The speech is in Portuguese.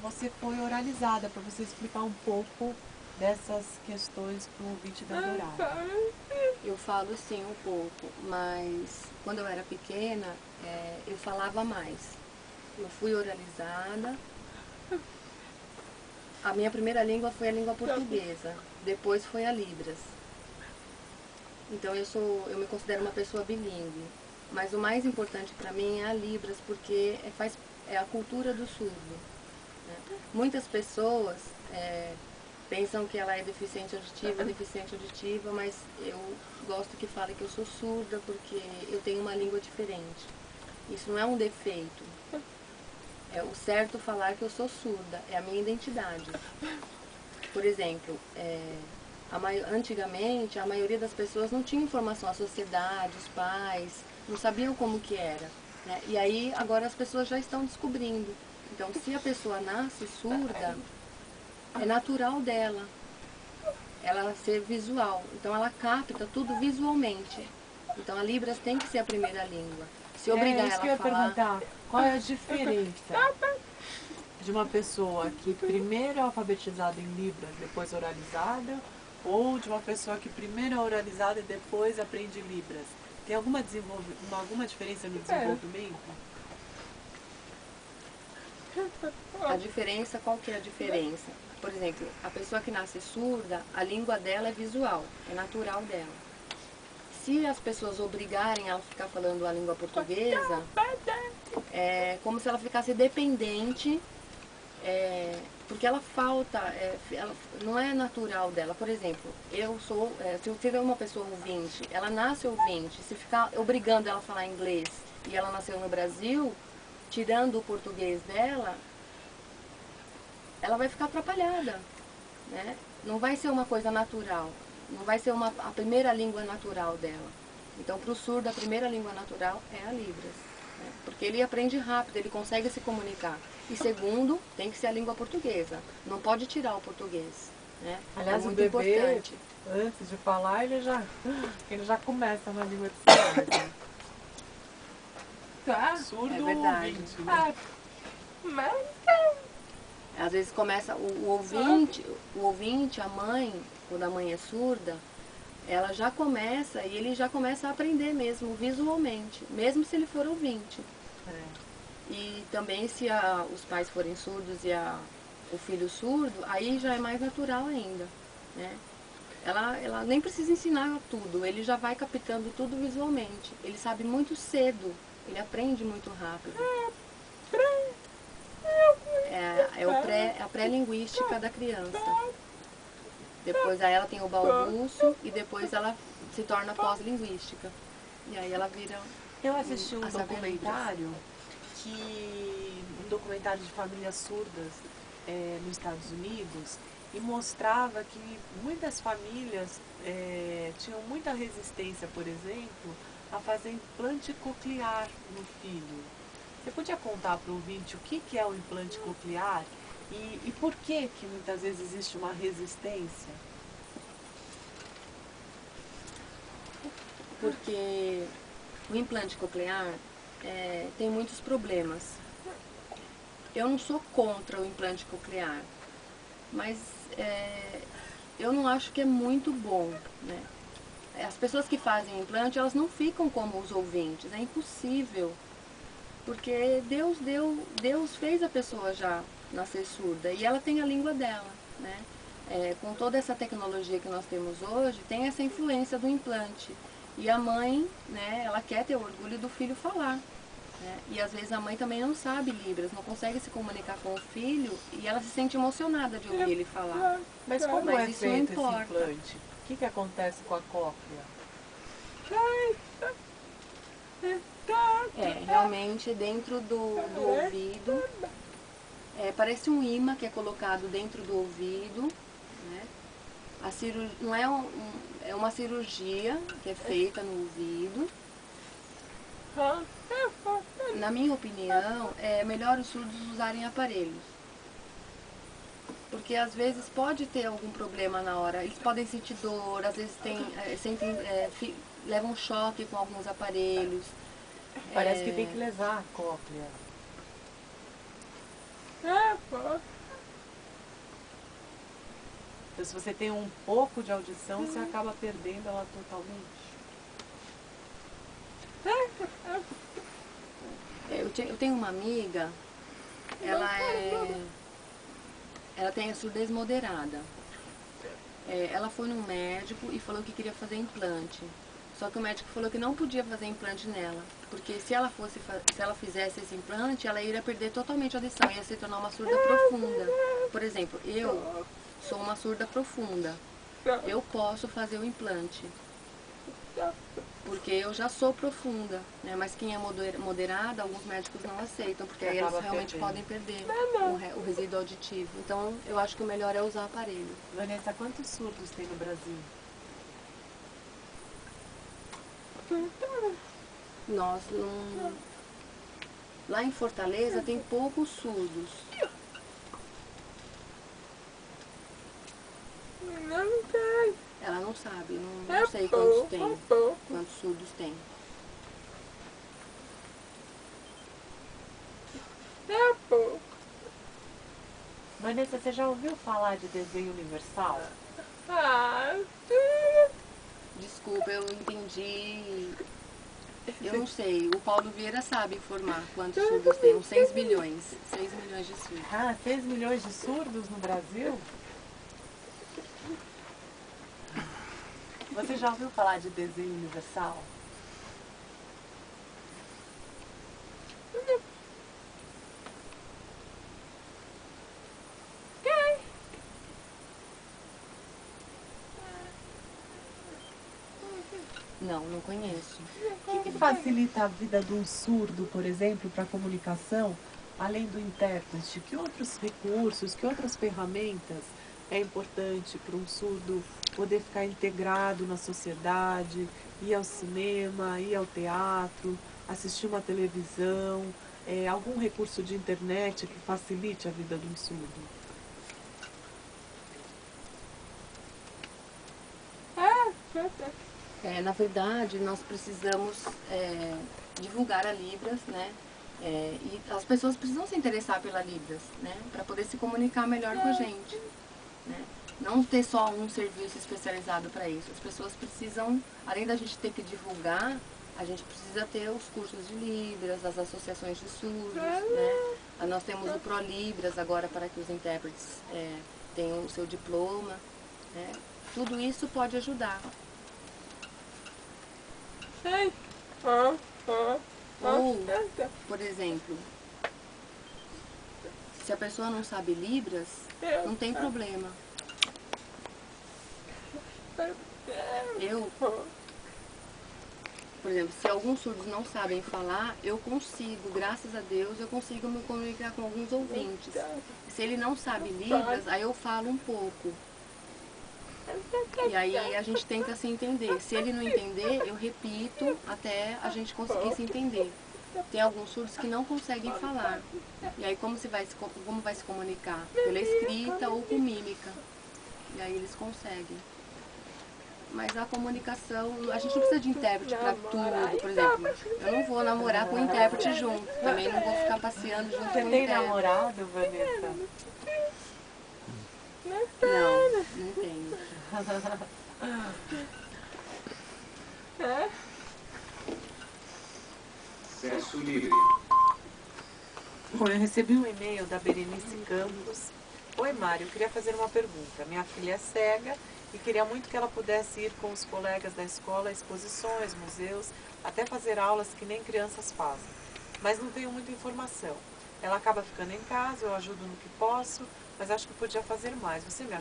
você foi oralizada, para você explicar um pouco dessas questões para o ouvinte da Dourada. Eu falo sim um pouco, mas quando eu era pequena, eu falava mais. Eu fui oralizada. A minha primeira língua foi a língua portuguesa, depois foi a Libras. Então eu me considero uma pessoa bilíngue. Mas o mais importante para mim é a Libras, porque é a cultura do surdo. Né? Muitas pessoas pensam que ela é deficiente auditiva, mas eu gosto que fale que eu sou surda porque eu tenho uma língua diferente. Isso não é um defeito. É o certo falar que eu sou surda, é a minha identidade. Por exemplo, antigamente a maioria das pessoas não tinha informação, a sociedade, os pais, não sabiam como que era. Né? E aí agora as pessoas já estão descobrindo. Então se a pessoa nasce surda, é natural dela ela ser visual. Então ela capta tudo visualmente. Então a Libras tem que ser a primeira língua. Se obrigar Isso ela que eu a ia falar. perguntar, qual é a diferença de uma pessoa que primeiro é alfabetizada em Libras, depois oralizada, ou de uma pessoa que primeiro é oralizada e depois aprende Libras? Tem alguma diferença no desenvolvimento? A diferença, qual que é a diferença? Por exemplo, a pessoa que nasce surda, a língua dela é visual, é natural dela. Se as pessoas obrigarem ela a ficar falando a língua portuguesa, é como se ela ficasse dependente, porque ela falta, não é natural dela. Por exemplo, se eu tiver uma pessoa ouvinte, ela nasce ouvinte, se ficar obrigando ela a falar inglês e ela nasceu no Brasil, tirando o português dela, ela vai ficar atrapalhada, né? Não vai ser uma coisa natural, não vai ser a primeira língua natural dela. Então, para o surdo, a primeira língua natural é a Libras, né? Porque ele aprende rápido, ele consegue se comunicar. E segundo, tem que ser a língua portuguesa, não pode tirar o português, né? Aliás, é muito o bebê, importante. antes de falar, ele já começa na língua de sinais. Né? Surdo É ou verdade. ouvinte, né? Às vezes começa o ouvinte, a mãe, quando a mãe é surda, ela já começa e ele já começa a aprender mesmo visualmente, mesmo se ele for ouvinte. É. E também se os pais forem surdos e o filho surdo, aí já é mais natural ainda, né? Ela nem precisa ensinar tudo, ele já vai captando tudo visualmente. Ele sabe muito cedo, ele aprende muito rápido. É a pré-linguística da criança. Depois aí ela tem o balbucio e depois ela se torna pós-linguística. E aí ela vira Eu assisti um a saber Libras. um documentário de famílias surdas nos Estados Unidos, e mostrava que muitas famílias tinham muita resistência, por exemplo, a fazer implante coclear no filho. Você podia contar para o ouvinte o que é o implante coclear e por que muitas vezes existe uma resistência? Porque o implante coclear tem muitos problemas. Eu não sou contra o implante coclear, mas eu não acho que é muito bom, né? As pessoas que fazem implante, elas não ficam como os ouvintes, é impossível. Porque Deus fez a pessoa já nascer surda e ela tem a língua dela, né? Com toda essa tecnologia que nós temos hoje, tem essa influência do implante. E a mãe, né, ela quer ter orgulho do filho falar. Né? E às vezes a mãe também não sabe Libras, não consegue se comunicar com o filho e ela se sente emocionada de ouvir ele falar. Mas como é isso não feito esse importa. implante? O que acontece com a cóclea? Realmente dentro do ouvido, parece um imã que é colocado dentro do ouvido, né? Não é uma cirurgia que é feita no ouvido. Na minha opinião, é melhor os surdos usarem aparelhos. Porque às vezes pode ter algum problema na hora. Eles podem sentir dor, às vezes levam choque com alguns aparelhos. Parece que tem que levar a cóclea. Então, se você tem um pouco de audição, você acaba perdendo ela totalmente. Eu tenho uma amiga, ela tem a surdez moderada. Ela foi num médico e falou que queria fazer implante. Só que o médico falou que não podia fazer implante nela, porque se ela fizesse esse implante, ela iria perder totalmente a audição, ia se tornar uma surda profunda. Por exemplo, eu sou uma surda profunda. Eu posso fazer o implante, porque eu já sou profunda, né? Mas quem é moderada, alguns médicos não aceitam, porque aí eles realmente podem perder o resíduo auditivo. Então, eu acho que o melhor é usar aparelho. Vanessa, quantos surdos tem no Brasil? Nós não... Lá em Fortaleza tem poucos surdos. Ela não sabe, não sei quantos tem, quantos surdos tem. Vanessa, você já ouviu falar de desenho universal? Desculpa, eu entendi. Eu não sei, o Paulo Vieira sabe informar quantos surdos tem, uns 6 milhões. 6 milhões de surdos. Ah, 6 milhões de surdos no Brasil? Você já ouviu falar de desenho universal? Não conheço. O que facilita a vida de um surdo, por exemplo, para a comunicação, além do intérprete? Que outros recursos, que outras ferramentas é importante para um surdo poder ficar integrado na sociedade, ir ao cinema, ir ao teatro, assistir uma televisão, algum recurso de internet que facilite a vida de um surdo? Na verdade, nós precisamos divulgar a Libras, né? E as pessoas precisam se interessar pela Libras, né? Para poder se comunicar melhor com a gente, né? Não ter só um serviço especializado para isso. As pessoas precisam, além da gente ter que divulgar, a gente precisa ter os cursos de Libras, as associações de surdos, né? Nós temos o ProLibras agora para que os intérpretes tenham o seu diploma, né? Tudo isso pode ajudar. Ou, por exemplo, se a pessoa não sabe Libras, não tem problema. Por exemplo, se alguns surdos não sabem falar, eu consigo, graças a Deus, eu consigo me comunicar com alguns ouvintes. Se ele não sabe Libras, aí eu falo um pouco. E aí a gente tenta se entender. Se ele não entender, eu repito até a gente conseguir se entender. Tem alguns surdos que não conseguem falar. E aí como vai se comunicar? Pela escrita ou com mímica. E aí eles conseguem. Mas a comunicação, a gente não precisa de intérprete para tudo. Por exemplo, eu não vou namorar com o intérprete junto. Também não vou ficar passeando junto com o intérprete. Você tem namorado, Vanessa? Não tenho. Acesso livre. Bom, eu recebi um e-mail da Berenice Campos. Oi, Mário, eu queria fazer uma pergunta. Minha filha é cega e queria muito que ela pudesse ir com os colegas da escola a exposições, museus, até fazer aulas que nem crianças fazem. Mas não tenho muita informação. Ela acaba ficando em casa, eu ajudo no que posso, mas acho que podia fazer mais. Você me